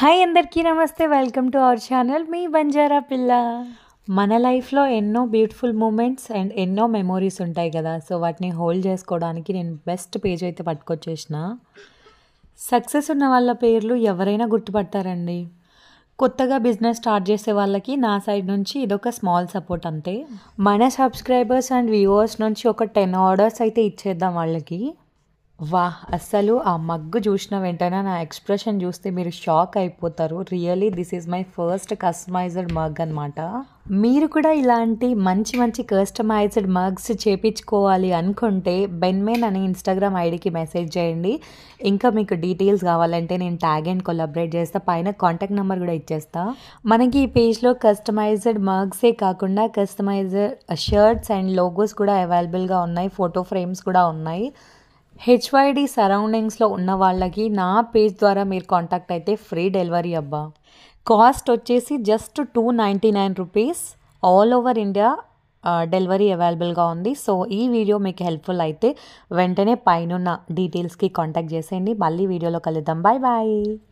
Hi అందరికీ నమస్తే. Welcome to our channel మీ బంజారా పిల్ల. మన లైఫ్లో ఎన్నో బ్యూటిఫుల్ మూమెంట్స్ అండ్ ఎన్నో మెమోరీస్ ఉంటాయి కదా. సో వాటిని హోల్డ్ చేసుకోవడానికి నేను బెస్ట్ పేజ్ అయితే పట్టుకొచ్చేసిన. సక్సెస్ ఉన్న వాళ్ళ పేర్లు ఎవరైనా గుర్తుపడతారండి. కొత్తగా బిజినెస్ స్టార్ట్ చేసే వాళ్ళకి నా సైడ్ నుంచి ఇదొక స్మాల్ సపోర్ట్ అంతే. మన సబ్స్క్రైబర్స్ అండ్ వ్యూవర్స్ నుంచి ఒక 10 ఆర్డర్స్ అయితే ఇచ్చేద్దాం వాళ్ళకి. వాహ్! అస్సలు ఆ మగ్గు చూసిన వెంటనే నా ఎక్స్ప్రెషన్ చూస్తే మీరు షాక్ అయిపోతారు. Really this is my first customised mug అనమాట. మీరు కూడా ఇలాంటి మంచి మంచి కస్టమైజ్డ్ మగ్స్ చేపించుకోవాలి అనుకుంటే బెన్మెన్ అనే ఇన్స్టాగ్రామ్ ఐడికి మెసేజ్ చేయండి. ఇంకా మీకు డీటెయిల్స్ కావాలంటే నేను ట్యాగ్ అండ్ కొలాబరేట్ చేస్తా. పైన కాంటాక్ట్ నెంబర్ కూడా ఇచ్చేస్తా. మనకి ఈ పేజ్లో కస్టమైజ్డ్ మగ్సే కాకుండా కస్టమైజ్డ్ షర్ట్స్ అండ్ లోగోస్ కూడా అవైలబుల్గా ఉన్నాయి. ఫోటో ఫ్రేమ్స్ కూడా ఉన్నాయి. హెచ్వైడి సరౌండింగ్స్లో ఉన్న వాళ్ళకి నా పేజ్ ద్వారా మీరు కాంటాక్ట్ అయితే ఫ్రీ డెలివరీ అబ్బా. కాస్ట్ వచ్చేసి just 299 rupees. All over India delivery అవైలబుల్గా ఉంది. సో ఈ వీడియో మీకు హెల్ప్ఫుల్ అయితే వెంటనే పైన డీటెయిల్స్కి కాంటాక్ట్ చేసేయండి. మళ్ళీ వీడియోలో కలుద్దాం. Bye bye.